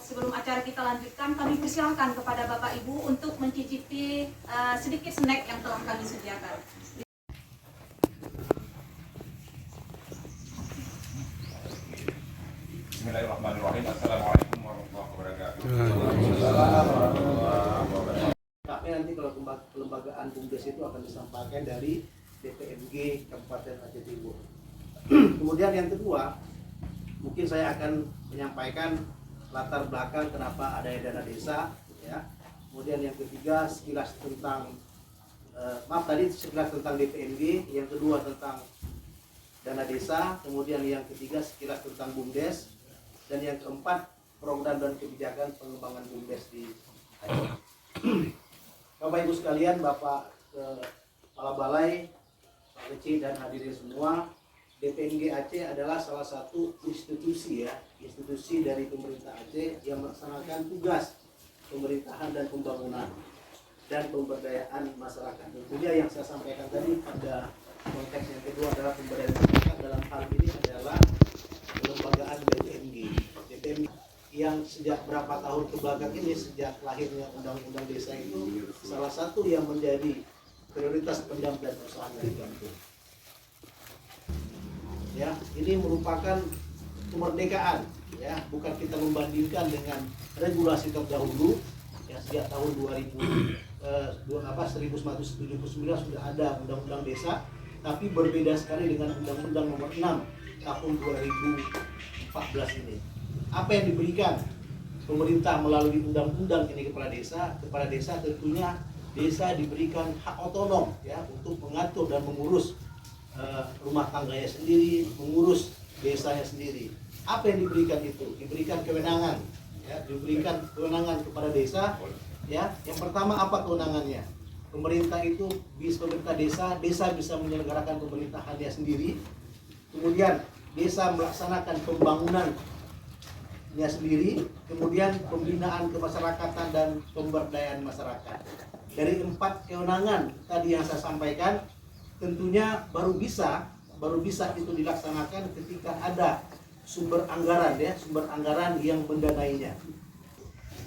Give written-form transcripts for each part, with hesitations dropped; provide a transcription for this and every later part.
sebelum acara kita lanjutkan, kami persilahkan kepada Bapak Ibu untuk mencicipi sedikit snack yang telah kami sediakan. Bismillahirrahmanirrahim. Assalamualaikum warahmatullahi wabarakatuh. Tapi nanti kalau kelembagaan BUMDes itu akan disampaikan dari DPMG Kabupaten Aceh Timur. Kemudian yang kedua, mungkin saya akan menyampaikan latar belakang kenapa ada dana desa, ya. Kemudian yang ketiga sekilas tentang sekilas tentang DPMG, yang kedua tentang dana desa, kemudian yang ketiga sekilas tentang BUMDes, dan yang keempat program dan kebijakan pengembangan BUMDes di Aceh. Bapak Ibu sekalian, Bapak Kepala Balai, Pak Leci dan hadirin semua, DPMG Aceh adalah salah satu institusi dari pemerintah Aceh yang melaksanakan tugas pemerintahan dan pembangunan dan pemberdayaan masyarakat. Tentunya yang saya sampaikan tadi pada konteks yang kedua adalah pemberdayaan masyarakat, dalam hal ini adalah kelembagaan DPMG yang sejak berapa tahun kebelakang ini, sejak lahirnya Undang-Undang Desa itu salah satu yang menjadi prioritas pendampingan usaha dari kampung. Ya, ini merupakan kemerdekaan, ya, bukan kita membandingkan dengan regulasi terdahulu, ya, sejak tahun 1979 sudah ada Undang-Undang Desa, tapi berbeda sekali dengan Undang-Undang Nomor 6 tahun 2014 ini. Apa yang diberikan pemerintah melalui undang-undang ini kepada desa? Kepada desa tentunya desa diberikan hak otonom, ya, untuk mengatur dan mengurus rumah tangganya sendiri, mengurus desanya sendiri. Apa yang diberikan itu? Diberikan kewenangan, ya, diberikan kewenangan kepada desa, ya. Yang pertama, apa kewenangannya? Pemerintah desa bisa menyelenggarakan pemerintahannya sendiri. Kemudian desa melaksanakan pembangunannya sendiri, kemudian pembinaan kemasyarakatan dan pemberdayaan masyarakat. Dari 4 kewenangan tadi yang saya sampaikan, tentunya baru bisa itu dilaksanakan ketika ada sumber anggaran yang mendanainya.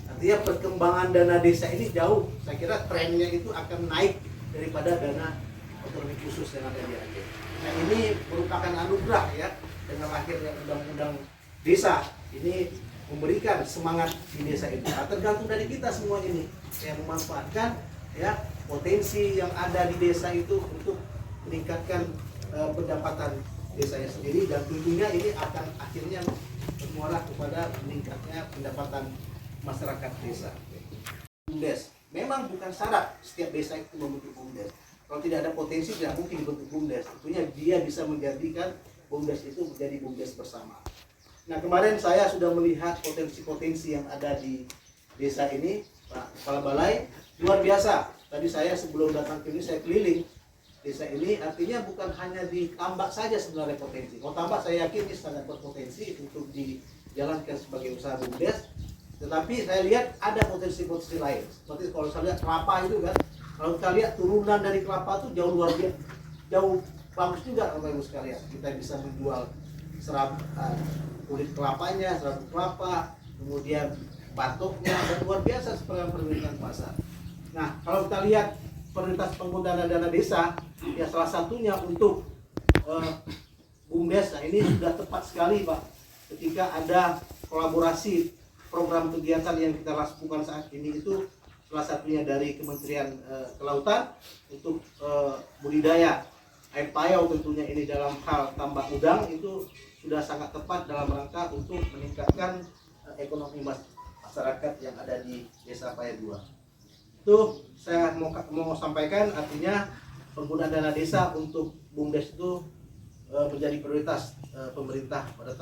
Artinya perkembangan dana desa ini jauh, saya kira trennya itu akan naik daripada dana otonomi khusus yang ada di Aceh. Nah, ini merupakan anugerah, ya, dengan lahirnya undang-undang desa ini memberikan semangat di desa itu. Nah, tergantung dari kita semua ini yang memanfaatkan, ya, potensi yang ada di desa itu untuk meningkatkan pendapatan desanya sendiri, dan tentunya ini akan akhirnya bermuara kepada meningkatnya pendapatan masyarakat desa. BUMDes memang bukan syarat setiap desa itu membentuk BUMDes. Kalau tidak ada potensi tidak mungkin dibentuk BUMDes. Tentunya dia bisa menjadikan BUMDes itu menjadi BUMDes bersama. Nah, kemarin saya sudah melihat potensi-potensi yang ada di desa ini, Pak Kepala Balai, luar biasa. Tadi saya sebelum datang ke sini saya keliling desa ini, artinya bukan hanya di tambak saja sebenarnya potensi. Kalau tambak saya yakin ini sangat berpotensi untuk dijalankan sebagai usaha BUMDes. Tetapi saya lihat ada potensi-potensi lain. Seperti kalau saya lihat kelapa itu kan, kalau kita lihat turunan dari kelapa itu jauh luar biasa, jauh bagus juga Bapak Ibu sekalian. Kita bisa menjual kulit kelapanya, serabut kelapa, kemudian batoknya, dan luar biasa seperti permintaan pasar. Nah, kalau kita lihat prioritas penggunaan dana desa, ya salah satunya untuk BUMDes. Nah, ini sudah tepat sekali, Pak, ketika ada kolaborasi program kegiatan yang kita lakukan saat ini, itu salah satunya dari Kementerian Kelautan untuk budidaya air payau. Tentunya ini dalam hal tambak udang itu sudah sangat tepat dalam rangka untuk meningkatkan ekonomi masyarakat yang ada di Desa Paya 2. Itu saya mau sampaikan, artinya penggunaan dana desa untuk BUMDes itu menjadi prioritas pemerintah pada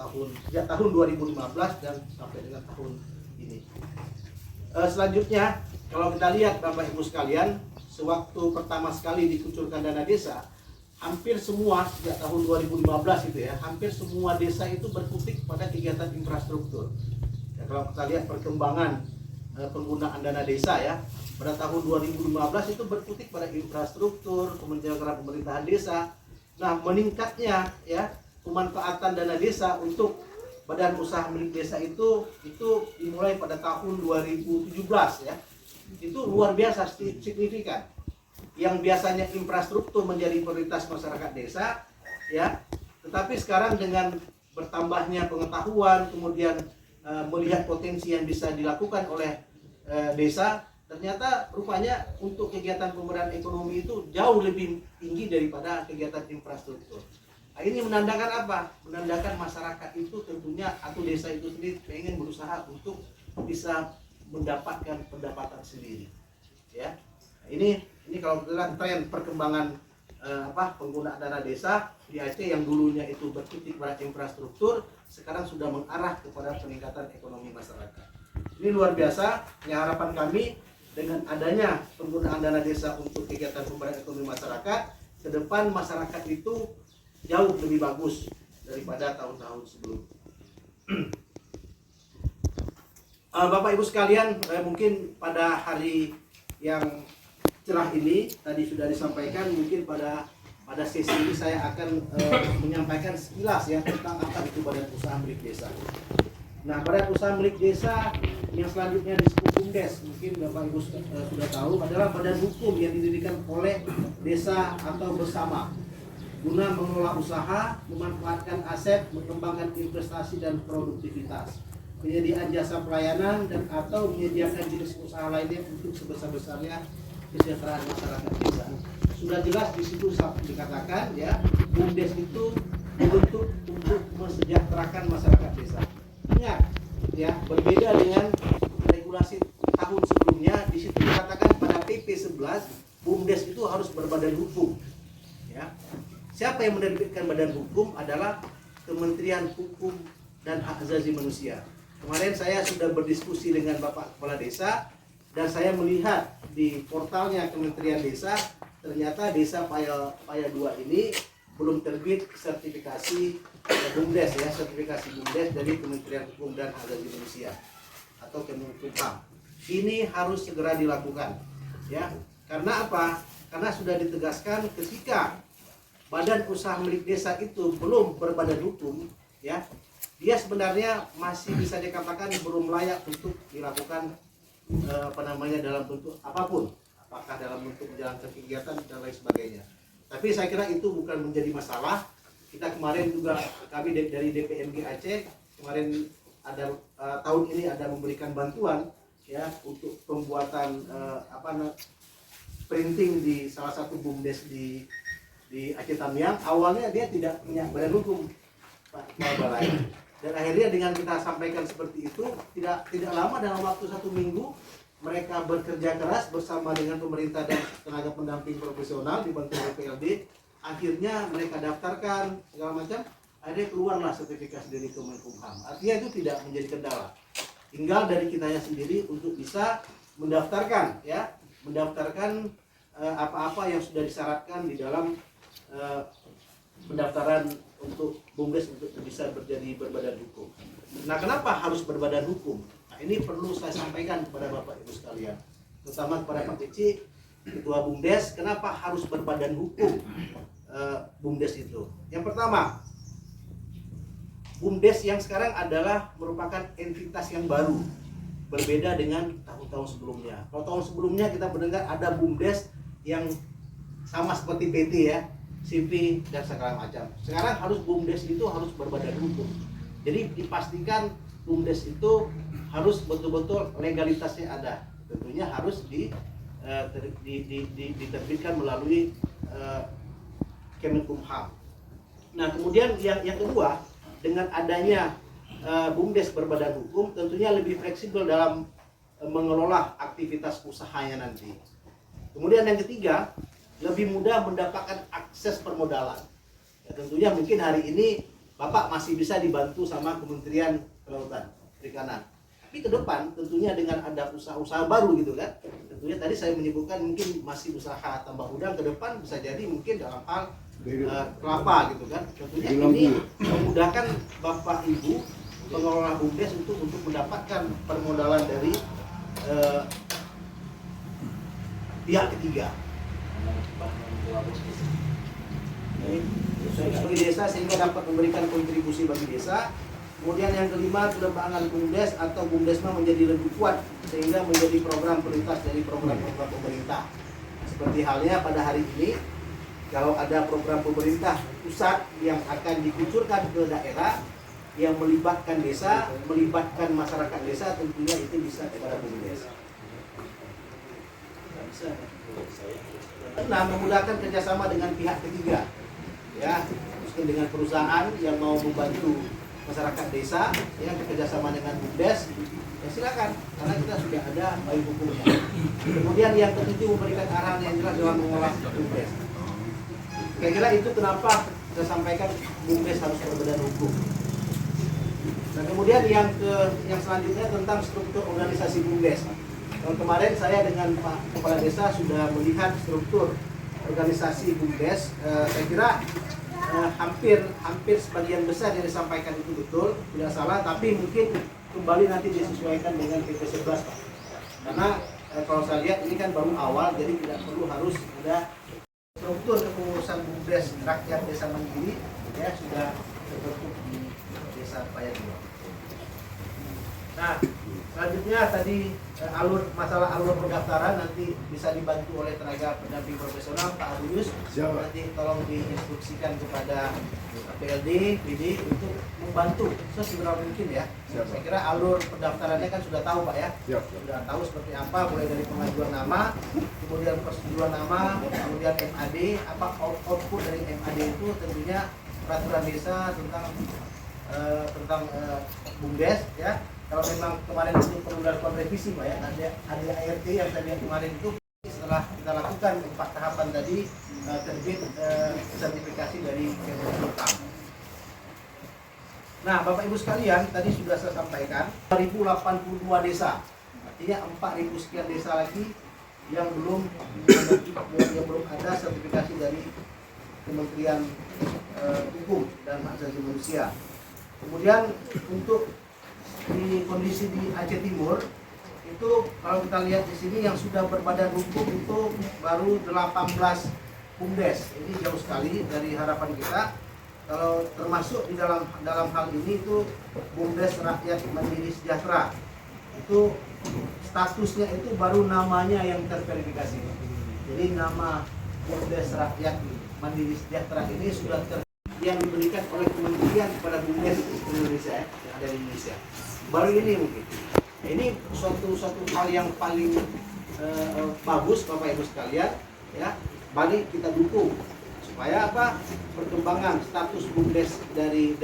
sejak tahun 2015 dan sampai dengan tahun ini. Selanjutnya, kalau kita lihat Bapak Ibu sekalian, sewaktu pertama sekali dikucurkan dana desa, hampir semua sejak tahun 2015 itu, ya, hampir semua desa itu berkutik pada kegiatan infrastruktur. Ya, kalau kita lihat perkembangan penggunaan dana desa, ya, pada tahun 2015 itu berkutik pada infrastruktur, penyelenggaraan pemerintahan desa. Nah, meningkatnya, ya, pemanfaatan dana desa untuk badan usaha milik desa itu dimulai pada tahun 2017 ya. Itu luar biasa signifikan. Yang biasanya infrastruktur menjadi prioritas masyarakat desa ya, tetapi sekarang dengan bertambahnya pengetahuan, kemudian melihat potensi yang bisa dilakukan oleh desa, ternyata rupanya untuk kegiatan pemberdayaan ekonomi itu jauh lebih tinggi daripada kegiatan infrastruktur. Nah, ini menandakan apa? Menandakan masyarakat itu tentunya atau desa itu sendiri ingin berusaha untuk bisa mendapatkan pendapatan sendiri. Ya, nah, ini kalau kita lihat tren perkembangan penggunaan dana desa di Aceh yang dulunya itu bertitik pada infrastruktur, sekarang sudah mengarah kepada peningkatan ekonomi masyarakat. Ini luar biasa. Ya, harapan kami dengan adanya penggunaan dana desa untuk kegiatan pemberdayaan ekonomi masyarakat, ke depan masyarakat itu jauh lebih bagus daripada tahun-tahun sebelumnya. Bapak Ibu sekalian, mungkin pada hari yang cerah ini tadi sudah disampaikan, mungkin pada sesi ini saya akan menyampaikan sekilas ya tentang apa itu badan usaha milik desa. Nah, badan usaha milik desa yang selanjutnya disebut BUMDes, mungkin Bapak Ibu sudah tahu, adalah badan hukum yang didirikan oleh desa atau bersama guna mengelola usaha, memanfaatkan aset, mengembangkan investasi dan produktivitas, penyediaan jasa pelayanan dan atau menyediakan jenis usaha lainnya untuk sebesar-besarnya kesejahteraan masyarakat desa. Sudah jelas di situ dikatakan ya, BUMDes itu dibentuk untuk mesejahterakan masyarakat desa. Ingat ya, berbeda dengan regulasi tahun sebelumnya, di situ dikatakan pada PP 11 BUMDes itu harus berbadan hukum. Ya. Siapa yang menerbitkan badan hukum adalah Kementerian Hukum dan Hak Asasi Manusia. Kemarin saya sudah berdiskusi dengan Bapak Kepala Desa dan saya melihat di portalnya Kementerian Desa, ternyata Desa Paya 2 ini belum terbit sertifikasi BUMDes ya, sertifikasi BUMDes dari Kementerian Hukum dan Hak Asasi Manusia atau Kemenkumham. Ini harus segera dilakukan ya. Karena apa? Karena sudah ditegaskan ketika badan usaha milik desa itu belum berbadan hukum ya, dia sebenarnya masih bisa dikatakan belum layak untuk dilakukan dalam bentuk apapun, apakah dalam bentuk menjalankan kegiatan dan lain sebagainya. Tapi saya kira itu bukan menjadi masalah. Kita kemarin juga, kami dari DPMG Aceh kemarin ada tahun ini ada memberikan bantuan ya untuk pembuatan printing di salah satu BUMDes di Aceh Tamiang. Awalnya dia tidak punya badan hukum, Pak Balai. Dan akhirnya dengan kita sampaikan seperti itu, tidak lama dalam waktu 1 minggu mereka bekerja keras bersama dengan pemerintah dan tenaga pendamping profesional dibantu DPRD. Akhirnya mereka daftarkan segala macam, akhirnya keluarlah sertifikasi dari Kemenkumham. Artinya itu tidak menjadi kendala. Tinggal dari kitanya sendiri untuk bisa mendaftarkan ya, apa-apa yang sudah disyaratkan di dalam pendaftaran untuk BUMDes untuk bisa berbadan hukum. Nah, kenapa harus berbadan hukum? Nah, ini perlu saya sampaikan kepada Bapak Ibu sekalian, terutama kepada Pak Keci, Ketua BUMDes, kenapa harus berbadan hukum BUMDes itu? Yang pertama, BUMDes yang sekarang adalah merupakan entitas yang baru, berbeda dengan tahun-tahun sebelumnya. Kalau tahun sebelumnya kita mendengar ada BUMDes yang sama seperti PT ya, CV dan segala macam. Sekarang harus BUMDes itu harus berbadan hukum. Jadi dipastikan BUMDes itu harus betul-betul legalitasnya ada. Tentunya harus diterbitkan melalui Kemenkumham. Nah, kemudian yang kedua, dengan adanya BUMDes berbadan hukum, tentunya lebih fleksibel dalam mengelola aktivitas usahanya nanti. Kemudian yang ketiga, lebih mudah mendapatkan akses permodalan. Ya, tentunya mungkin hari ini Bapak masih bisa dibantu sama Kementerian Kelautan Perikanan. Tapi ke depan tentunya dengan ada usaha-usaha baru gitu kan. Tentunya tadi saya menyebutkan mungkin masih usaha tambak udang, ke depan bisa jadi mungkin dalam hal kelapa gitu kan. Tentunya ini memudahkan Bapak Ibu pengelola BUMDes untuk sepakat permodalan dari pihak ketiga bagi desa, sehingga dapat memberikan kontribusi bagi desa Kemudian yang kelima, pengembangan BUMDes atau BUMDesma menjadi lebih kuat sehingga menjadi program prioritas dari program-program pemerintah. Seperti halnya pada hari ini, kalau ada program pemerintah pusat yang akan dikucurkan ke daerah yang melibatkan desa, melibatkan masyarakat desa, tentunya itu bisa kepada BUMDes. Nah, memudahkan kerjasama dengan pihak ketiga, ya, mungkin dengan perusahaan yang mau membantu masyarakat desa, yang bekerjasama dengan BUMDes, ya silakan, karena kita sudah ada payung hukumnya. Kemudian yang ketujuh, memberikan arahan yang jelas dalam mengolah BUMDes. Kira-kira itu kenapa saya sampaikan BUMDes harus berbadan hukum. Nah, kemudian yang selanjutnya tentang struktur organisasi BUMDes. Kemarin saya dengan Pak Kepala Desa sudah melihat struktur organisasi BUMDes. Saya kira hampir sebagian besar yang disampaikan itu betul, tidak salah, tapi mungkin kembali nanti disesuaikan dengan PP 11, Pak. Karena kalau saya lihat ini kan baru awal, jadi tidak perlu harus ada struktur kepengurusan BUMDes rakyat desa mandiri, ya sudah terbentuk di desa Payagua. Nah, selanjutnya tadi masalah alur pendaftaran nanti bisa dibantu oleh tenaga pendamping profesional Pak Aguyus. Nanti tolong diinstruksikan kepada PLD, PD untuk membantu sesegera mungkin ya. Saya kira alur pendaftarannya kan sudah tahu Pak ya. Sudah tahu seperti apa, mulai dari pengajuan nama, kemudian persetujuan nama, kemudian MAD, apa output dari MAD itu tentunya peraturan desa tentang BUMDes ya. Kalau memang kemarin itu perlu dilakukan revisi Pak ya, ada ART yang tadi kemarin itu setelah kita lakukan 4 tahapan tadi terbit sertifikasi dari Kemenkumham. Nah, Bapak Ibu sekalian, tadi sudah saya sampaikan 1082 desa, artinya 4000 sekian desa lagi yang belum ada sertifikasi dari Kementerian Hukum dan Hak Asasi Manusia. Kemudian untuk di kondisi di Aceh Timur itu kalau kita lihat di sini yang sudah berbadan hukum itu baru 18 BUMDes. Ini jauh sekali dari harapan kita. Kalau termasuk di dalam hal ini itu BUMDes Rakyat Mandiri Sejahtera. Itu statusnya itu baru namanya yang terverifikasi. Jadi nama BUMDes Rakyat Mandiri Sejahtera ini sudah yang diberikan oleh kementerian kepada BUMDes Indonesia yang ada di Indonesia. Baru ini mungkin. Ini suatu hal yang paling bagus Bapak Ibu sekalian ya. Balik kita dukung supaya apa? Perkembangan status BUMDes dari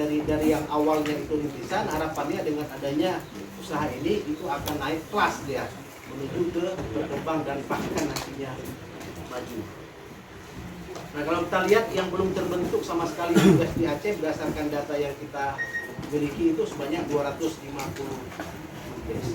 yang awalnya itu rintisan, harapannya dengan adanya usaha ini itu akan naik kelas dia menuju ke berkembang dan bahkan nantinya maju. Nah, kalau kita lihat yang belum terbentuk sama sekali BUMDes di Aceh berdasarkan data yang kita miliki itu sebanyak 250 BUMDes.